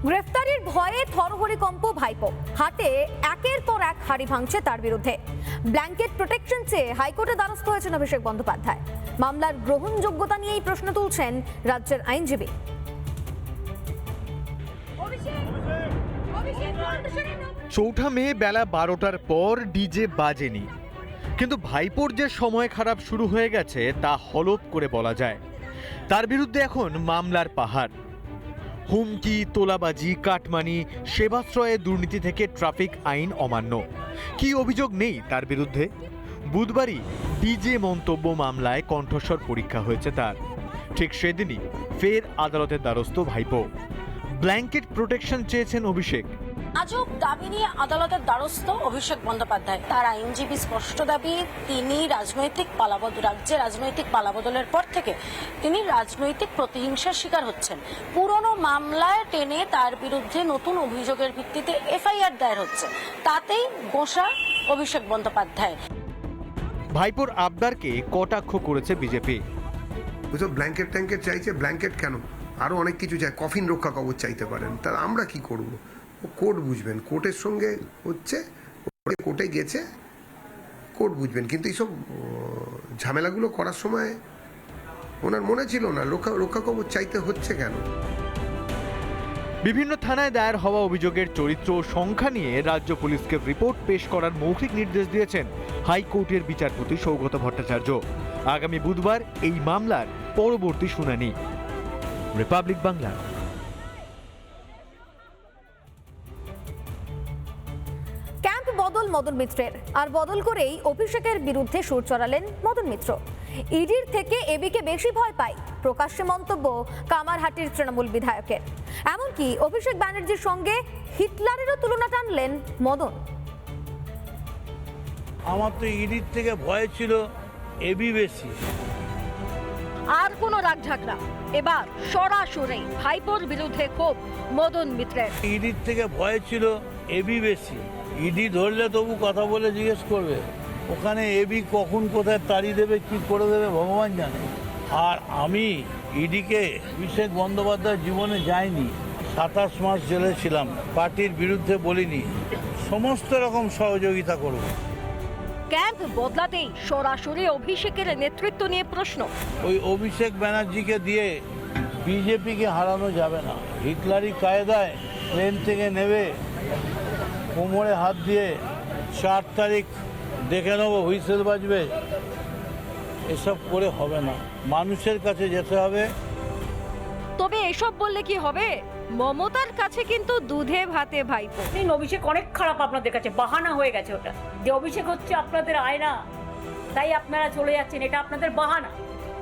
গ্রেফতারির ভয়ে থরহরিকম্প ভাইপো, হাটে একের পর এক হাড়ি ভাঙছে তার বিরুদ্ধে। ব্ল্যাঙ্কেট প্রোটেকশন চেয়ে হাইকোর্টে দ্বারস্থ হয়েছেন অভিষেক বন্দ্যোপাধ্যায়। মামলার গ্রহণযোগ্যতা নিয়েই প্রশ্ন তুলছেন রাজ্যের আইনজীবী। চৌঠা মে বেলা 12টার পর ডিজে বাজেনি, কিন্তু ভাইপোর যে সময় খারাপ শুরু হয়ে গেছে তা হলফ করে বলা যায়। তার বিরুদ্ধে এখন মামলার পাহাড়। হুমকি, তোলাবাজি, কাটমানি, সেবাশ্রয়ে দুর্নীতি থেকে ট্রাফিক আইন অমান্য। কি অভিযোগ নেই তার বিরুদ্ধে? বুধবারই ডিজে মন্তব্য মামলায় কণ্ঠস্বর পরীক্ষা হয়েছে তার। ঠিক সেদিনই ফের আদালতের দ্বারস্থ ভাইপো। ব্ল্যাঙ্কেট প্রোটেকশন চেয়েছেন অভিষেক। আজব দাবি নিয়ে আদালতের দ্বারস্থ অভিষেক বন্দ্যোপাধ্যায়। তার আইনজীবী স্পষ্ট দাবি, তিনি রাজ্যে রাজনৈতিক পালাবদলের পর থেকে তিনি রাজনৈতিক প্রতিহিংসার শিকার হচ্ছেন। পুরনো মামলায় টেনে তার বিরুদ্ধে নতুন অভিযোগের ভিত্তিতে এফআইআর দায়ের হচ্ছে, তাতেই গোঁসা অভিষেক বন্দ্যোপাধ্যায়। ভাইপোর আবদারকে কটাক্ষ করেছে বিজেপি। ওইসব ব্ল্যাঙ্কেট ট্যাঙ্কেট চাইছে, ব্ল্যাঙ্কেট কেন, আরো অনেক কিছু চাই, কফিন রক্ষা কবচ চাইতে পারেন, তাহলে আমরা কি করব? কোর্ট বুঝবেন, কোর্টের সঙ্গে হচ্ছে, কোর্টে গেছে, কোর্ট বুঝবেন। কিন্তু এইসব ঝামেলাগুলো করার সময় ওনার মনে ছিল না রক্ষা কবচ চাইতে হচ্ছে কেন। বিভিন্ন থানায় দায়ের হওয়া অভিযোগের চরিত্র ও সংখ্যা নিয়ে রাজ্য পুলিশকে রিপোর্ট পেশ করার মৌখিক নির্দেশ দিয়েছেন হাইকোর্টের বিচারপতি সৌগত ভট্টাচার্য। আগামী বুধবার এই মামলার পরবর্তী শুনানি। রিপাবলিক বাংলা। ক্যাম্প বদল মদন মিত্রের, আর বদল করেই অভিষেকের বিরুদ্ধে সুর চড়ালেন মদন মিত্র। ইডির থেকে এবিকে বেশি ভয় পায়, প্রকাশ্যে মন্তব্য কামারহাটির তৃণমূল বিধায়কের। এমনকি অভিষেক ব্যানার্জির সঙ্গে হিটলারেরও তুলনা টানলেন মদন। আমার তো ইডির থেকে ভয় ছিল এবি বেশি। আর কোনো রাগঢাকরা, এবার সরাসরি ভাইপোর বিরুদ্ধে ক্ষোভ মদন মিত্রের। ইডির থেকে ভয় ছিল এবি বেশি। ইডি ধরলে তবু কথা বলে জিজ্ঞেস করবে, ওখানে এবি কখন কোথায় তাড়িয়ে দেবে, কি করে দেবে ভগবান জানে। আর আমি ইডিকে অভিষেক বন্দ্যোপাধ্যায় জীবনে যাইনি, 27 মাস জেলে ছিলাম, পার্টির বিরুদ্ধে বলিনি, সমস্ত রকম সহযোগিতা করব। ক্যাম্প বদলাতেই সরাসরি অভিষেকের নেতৃত্ব নিয়ে প্রশ্ন। ওই অভিষেক ব্যানার্জিকে দিয়ে বিজেপিকে হারানো যাবে না। হিটলারি কায়দায় প্লেন থেকে নেবে, কোমরে হাত দিয়ে 4 তারিখ দেখে নেবো হুইসেল বাজবে, এসব করে হবে না। মানুষের কাছে যেতে হবে। তবে এসব বললে কি হবে? মমতার কাছে কিন্তু দুধে ভাতে ভাইপো। অভিষেক অনেক খারাপ আপনাদের কাছে, বাহানা হয়ে গেছে ওটা, যে অভিষেক হচ্ছে আপনাদের আয়না, তাই আপনারা চলে যাচ্ছেন, এটা আপনাদের বাহানা।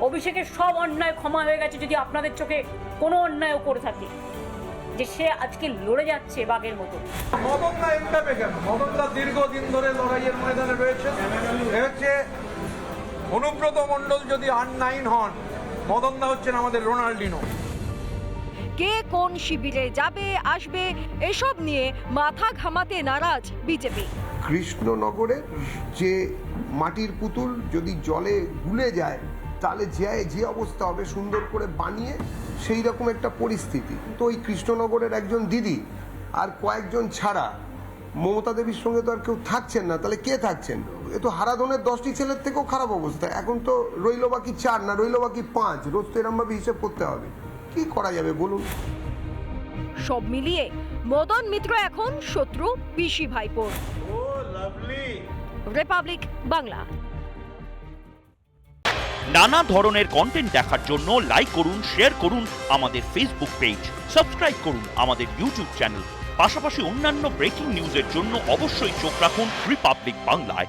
অভিষেকের সব অন্যায় ক্ষমা হয়ে গেছে, যদি আপনাদের চোখে কোনো অন্যায়ও করে থাকে, যে সে আজকে লড়ে যাচ্ছে বাঘের মতো। মদনদা এমভাবে কেন? মদনদা দীর্ঘদিন ধরে লড়াইয়ের ময়দানে রয়েছে। হচ্ছে অনুব্রত মণ্ডল যদি আন-9 হন, মদনদা হচ্ছেন আমাদের রোনাল্ডিনো। কে কোন শিবিরে যাবে আসবে এসব নিয়ে মাথা ঘামাতে নারাজ বিজেপি। কৃষ্ণনগরের যে মাটির পুতুল যদি জলে গুলে যায়, তাহলে যে অবস্থা হবে, সুন্দর করে বানিয়ে সেই রকম একটা পরিস্থিতি। তো ওই কৃষ্ণনগরের একজন দিদি আর কয়েকজন ছাড়া মমতা দেবীর সঙ্গে তো আর কেউ থাকছেন না, তাহলে কে থাকছেন? এ তো হারাধনের 10টি ছেলের থেকেও খারাপ অবস্থা। এখন তো রইল বাকি 4, না রইল বাকি 5, রোজ তো এরমভাবে হিসেব করতে হবে। কি করা যাবে বলুন? সব মিলিয়ে মদন মিত্র এখন শত্রু পিসি ভাইপোর। রিপাবলিক বাংলা। নানা ধরনের কন্টেন্ট দেখার জন্য লাইক করুন, শেয়ার করুন আমাদের ফেসবুক পেজ, সাবস্ক্রাইব করুন আমাদের ইউটিউব চ্যানেল। পাশাপাশি অন্যান্য ব্রেকিং নিউজের জন্য অবশ্যই চোখ রাখুন রিপাবলিক বাংলায়।